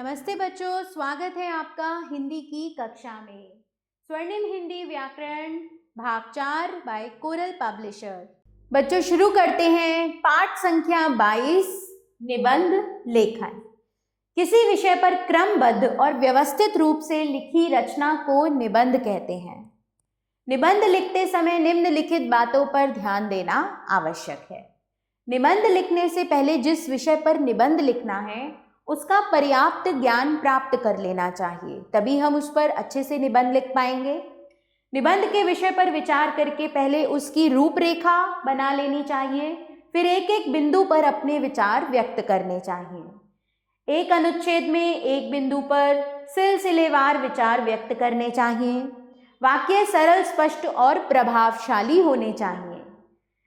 नमस्ते बच्चों, स्वागत है आपका हिंदी की कक्षा में। स्वर्णिम हिंदी व्याकरण भाग 4 बाय कोरल पब्लिशर। बच्चों शुरू करते हैं पाठ संख्या 22 निबंध लेखन। किसी विषय पर क्रमबद्ध और व्यवस्थित रूप से लिखी रचना को निबंध कहते हैं। निबंध लिखते समय निम्नलिखित बातों पर ध्यान देना आवश्यक है। निबंध लिखने से पहले जिस विषय पर निबंध लिखना है उसका पर्याप्त ज्ञान प्राप्त कर लेना चाहिए, तभी हम उस पर अच्छे से निबंध लिख पाएंगे। निबंध के विषय पर विचार करके पहले उसकी रूपरेखा बना लेनी चाहिए, फिर एक एक बिंदु पर अपने विचार व्यक्त करने चाहिए। एक अनुच्छेद में एक बिंदु पर सिलसिलेवार विचार व्यक्त करने चाहिए। वाक्य सरल, स्पष्ट और प्रभावशाली होने चाहिए।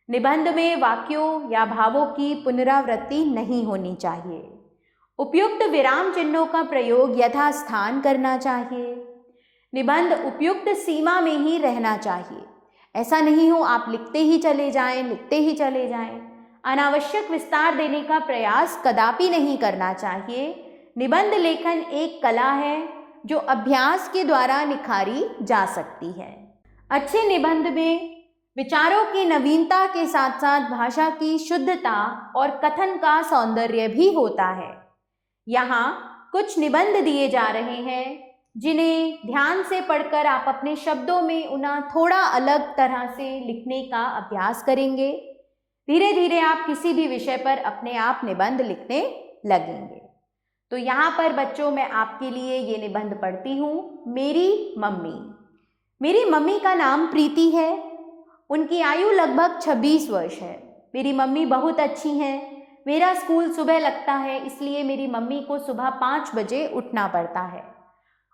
निबंध में वाक्यों या भावों की पुनरावृत्ति नहीं होनी चाहिए। उपयुक्त विराम चिन्हों का प्रयोग यथास्थान करना चाहिए। निबंध उपयुक्त सीमा में ही रहना चाहिए। ऐसा नहीं हो आप लिखते ही चले जाएं। अनावश्यक विस्तार देने का प्रयास कदापि नहीं करना चाहिए। निबंध लेखन एक कला है जो अभ्यास के द्वारा निखारी जा सकती है। अच्छे निबंध में विचारों की नवीनता के साथ साथ भाषा की शुद्धता और कथन का सौंदर्य भी होता है। यहाँ कुछ निबंध दिए जा रहे हैं जिन्हें ध्यान से पढ़कर आप अपने शब्दों में उन्हें थोड़ा अलग तरह से लिखने का अभ्यास करेंगे। धीरे धीरे आप किसी भी विषय पर अपने आप निबंध लिखने लगेंगे। तो यहाँ पर बच्चों मैं आपके लिए ये निबंध पढ़ती हूँ। मेरी मम्मी का नाम प्रीति है। उनकी आयु लगभग 26 वर्ष है। मेरी मम्मी बहुत अच्छी हैं। मेरा स्कूल सुबह लगता है, इसलिए मेरी मम्मी को सुबह 5 बजे उठना पड़ता है।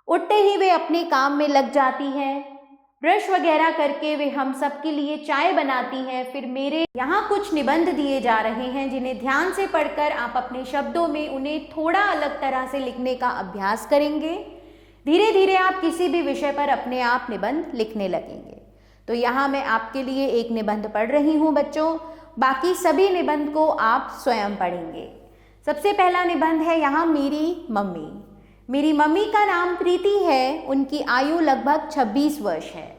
उठते ही वे अपने काम में लग जाती हैं। ब्रश वगैरह करके वे हम सब के लिए चाय बनाती हैं। फिर मेरे यहाँ कुछ निबंध दिए जा रहे हैं जिन्हें ध्यान से पढ़कर आप अपने शब्दों में उन्हें थोड़ा अलग तरह से लिखने का अभ्यास करेंगे। धीरे धीरे आप किसी भी विषय पर अपने आप निबंध लिखने लगेंगे। तो यहाँ मैं आपके लिए एक निबंध पढ़ रही हूँ बच्चों, बाकी सभी निबंध को आप स्वयं पढ़ेंगे। सबसे पहला निबंध है यहाँ मेरी मम्मी का नाम प्रीति है। उनकी आयु लगभग 26 वर्ष है।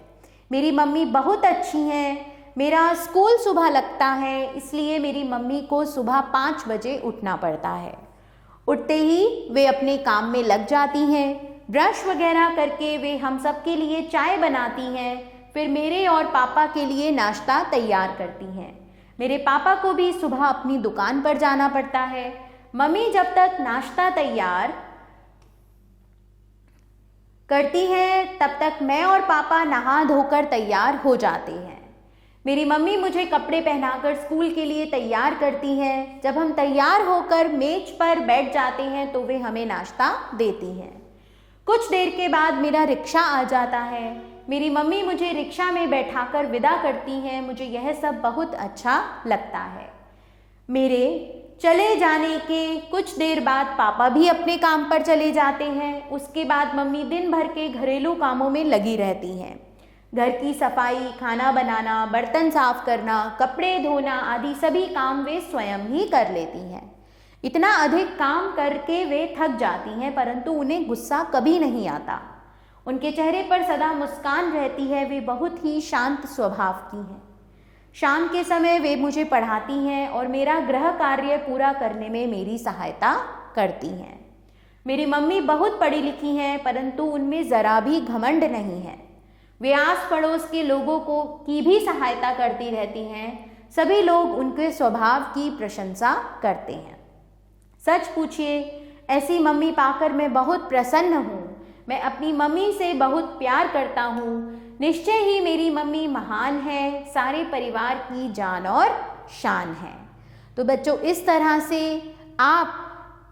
मेरी मम्मी बहुत अच्छी हैं। मेरा स्कूल सुबह लगता है, इसलिए मेरी मम्मी को सुबह 5 बजे उठना पड़ता है। उठते ही वे अपने काम में लग जाती हैं। ब्रश वगैरह करके वे हम सब के लिए चाय बनाती हैं। फिर मेरे और पापा के लिए नाश्ता तैयार करती हैं। मेरे पापा को भी सुबह अपनी दुकान पर जाना पड़ता है। मम्मी जब तक नाश्ता तैयार करती हैं तब तक मैं और पापा नहा धोकर तैयार हो जाते हैं। मेरी मम्मी मुझे कपड़े पहनाकर स्कूल के लिए तैयार करती हैं। जब हम तैयार होकर मेज पर बैठ जाते हैं तो वे हमें नाश्ता देती हैं। कुछ देर के बाद मेरा रिक्शा आ जाता है। मेरी मम्मी मुझे रिक्शा में बैठाकर विदा करती हैं। मुझे यह सब बहुत अच्छा लगता है। मेरे चले जाने के कुछ देर बाद पापा भी अपने काम पर चले जाते हैं। उसके बाद मम्मी दिन भर के घरेलू कामों में लगी रहती हैं। घर की सफाई, खाना बनाना, बर्तन साफ करना, कपड़े धोना आदि सभी काम वे स्वयं ही कर लेती हैं। इतना अधिक काम करके वे थक जाती हैं, परंतु उन्हें गुस्सा कभी नहीं आता। उनके चेहरे पर सदा मुस्कान रहती है। वे बहुत ही शांत स्वभाव की हैं। शाम के समय वे मुझे पढ़ाती हैं और मेरा गृह कार्य पूरा करने में मेरी सहायता करती हैं। मेरी मम्मी बहुत पढ़ी लिखी हैं, परंतु उनमें ज़रा भी घमंड नहीं है। वे आस पड़ोस के लोगों की भी सहायता करती रहती हैं। सभी लोग उनके स्वभाव की प्रशंसा करते हैं। सच पूछिए, ऐसी मम्मी पाकर मैं बहुत प्रसन्न हूँ। मैं अपनी मम्मी से बहुत प्यार करता हूँ। निश्चय ही मेरी मम्मी महान है, सारे परिवार की जान और शान है। तो बच्चों इस तरह से आप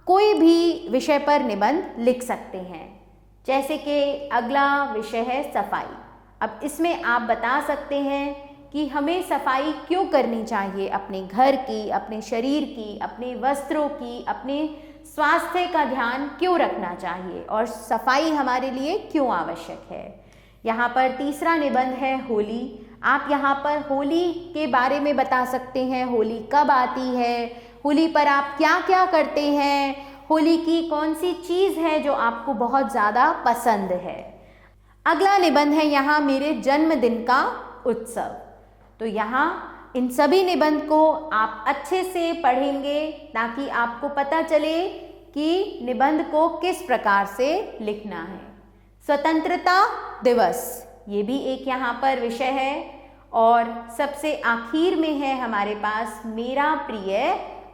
कोई भी विषय पर निबंध लिख सकते हैं। जैसे कि अगला विषय है सफाई। अब इसमें आप बता सकते हैं कि हमें सफाई क्यों करनी चाहिए, अपने घर की, अपने शरीर की, अपने वस्त्रों की, अपने स्वास्थ्य का ध्यान क्यों रखना चाहिए और सफाई हमारे लिए क्यों आवश्यक है। यहाँ पर तीसरा निबंध है होली। आप यहाँ पर होली के बारे में बता सकते हैं। होली कब आती है, होली पर आप क्या क्या करते हैं, होली की कौन सी चीज़ है जो आपको बहुत ज़्यादा पसंद है। अगला निबंध है यहाँ मेरे जन्मदिन का उत्सव। तो यहाँ इन सभी निबंध को आप अच्छे से पढ़ेंगे ताकि आपको पता चले कि निबंध को किस प्रकार से लिखना है। स्वतंत्रता दिवस, ये भी एक यहाँ पर विषय है। और सबसे आखिर में है हमारे पास मेरा प्रिय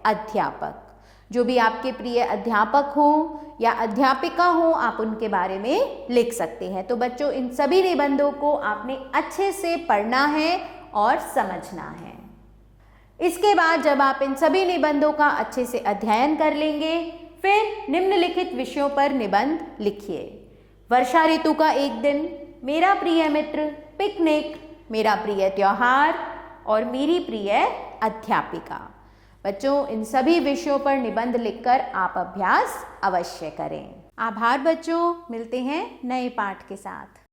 अध्यापक। जो भी आपके प्रिय अध्यापक हो या अध्यापिका हो, आप उनके बारे में लिख सकते हैं। तो बच्चों, इन सभी निबंधों को आपने अच्छे से पढ़ना है और समझना है। इसके बाद जब आप इन सभी निबंधों का अच्छे से अध्ययन कर लेंगे, फिर निम्नलिखित विषयों पर निबंध लिखिए। वर्षा ऋतु का एक दिन, मेरा प्रिय मित्र, पिकनिक, मेरा प्रिय त्योहार और मेरी प्रिय अध्यापिका। बच्चों, इन सभी विषयों पर निबंध लिखकर आप अभ्यास अवश्य करें। आभार बच्चों, मिलते हैं नए पाठ के साथ।